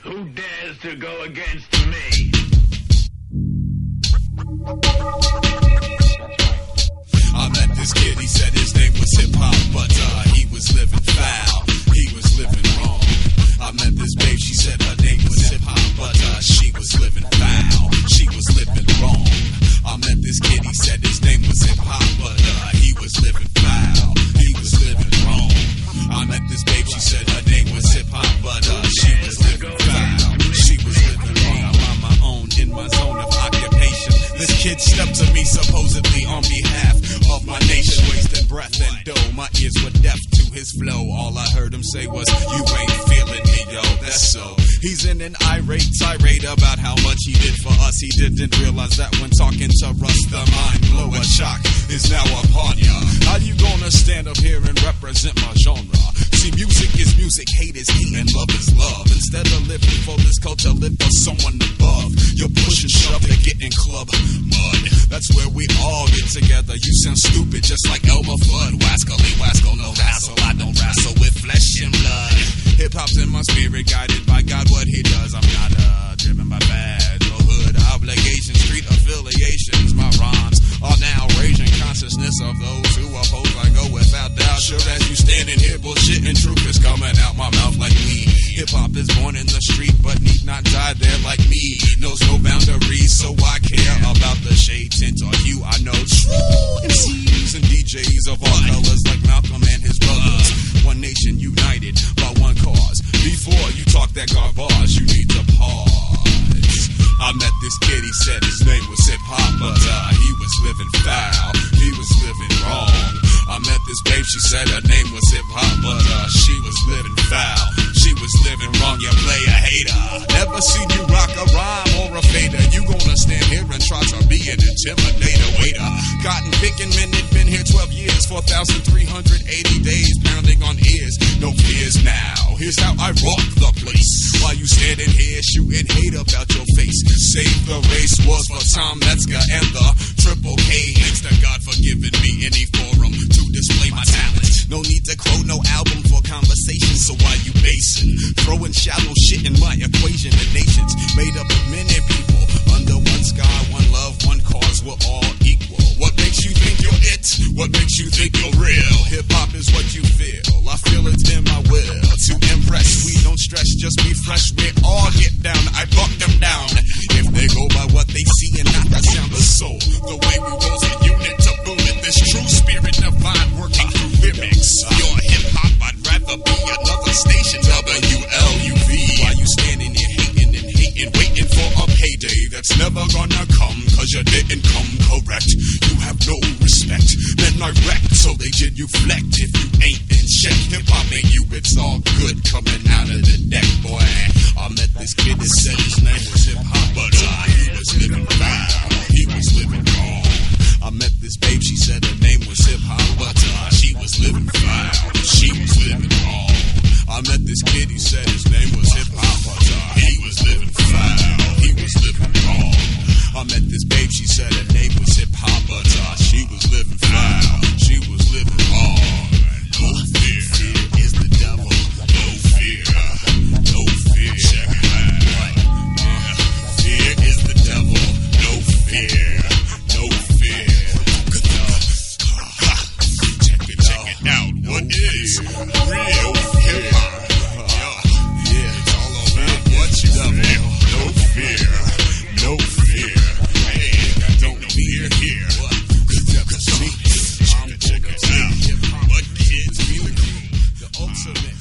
Who dares to go against me? I met this kid, he said his name was Hip Hop, but he was living foul, he was living wrong. I met this babe, she said her name was Hip Hop, but she was living foul, she was living wrong. I met this kid, he said his name was Hip Hop, but he was living foul, he was living wrong. I met this babe, she said her name was Hip Hop, but she was living foul, she was living wrong. I'm on my own, in my zone of occupation. This kid stepped to me supposedly on behalf of my nation, wasting breath and dough. My ears were deaf to his flow. All I heard him say was, "You ain't feeling me, yo." That's so. He's in an irate tirade about how much he did for us. He didn't realize that when talking to Russ, the mind blower shock is now upon ya. How you gonna stand up here and represent my genre? See, music is music, hate is hate, and love is love. Instead of living for this culture, live for someone above. You're pushing shove to get in club mud. That's where we all get together. You sound stupid, just like Elmer Fudd. Wascally, no hassle. I don't wrestle with flesh and blood. Hip hop's in my spirit, guided by God, what he does. I'm not driven by badge or hood obligations, street affiliations. My rhymes are now raging consciousness of those who oppose. I go without doubt. Sure as you standing here bullshitting, truth is coming out my mouth like weed. Hip hop is born in the street, but need not die there like me. Knows no boundaries, so I care about the shade, tint, or hue. I know true MCs and DJs of all colors, like Malcolm and his brothers. One nation united by one cause. Before you talk that garbage, you need to pause. I met this kid, he said his name was Hip Hop, but he was living foul, he was living wrong. I met this babe, she said her name was Hip Hop, but she was living foul, she was living wrong. You play a hater, never seen you rock a rhyme or a fader. You gonna stand here and try to be an intimidator, waiter. Cotton picking minute, been here 12 years, 4,380 days, pounding on ears, no fears now. Here's how I rock the place. While you standing here shooting hate about your face. Save the race was for Tom Metzger and the Triple K. Thanks to God for giving me any forum to display my talent. No need to quote no album for conversation, so why you basing? Throwing shallow shit in my equation. The nation's made up of many people under one sky, one love, one cause, we're all equal. What makes you think you're it? What makes you think you're real? Hip hop is what you feel. I feel it's in my will to impress. We don't stress, just be fresh. We all get down. I buck them down. If they go by what they see and not the sound of soul, the way we rose in unit to boom it, this true spirit divine working through lyrics. You're hip hop, I'd rather be another station. WLUV. While you standing here hating and hating, waiting for a payday that's never gonna come, cause you didn't come correct. You have no respect. Men are wrecked, so they genuflect. If you ain't in check, hip hop ain't you, it's all good coming out of the deck, boy. I met this kid that said his name was Hip Hop, but he was living foul, he was living wrong. I met this babe, she said her name was Hip Hop, but she was living foul, she was living wrong. I met this kid, he said his name was Hip Hop, but he was living foul, he was living wrong. I met this babe, she said her name was Hip Hop, but she was living foul, she was living wrong. No fear, fear is the devil. No fear, no fear. Check it out. Yeah. Fear is the devil. No fear, no fear. Check it out. What is real hip hop? Yeah, it's all about what you feel. No fear, no fear. Hey, don't fear here. Check it out. What kids feel the ultimate.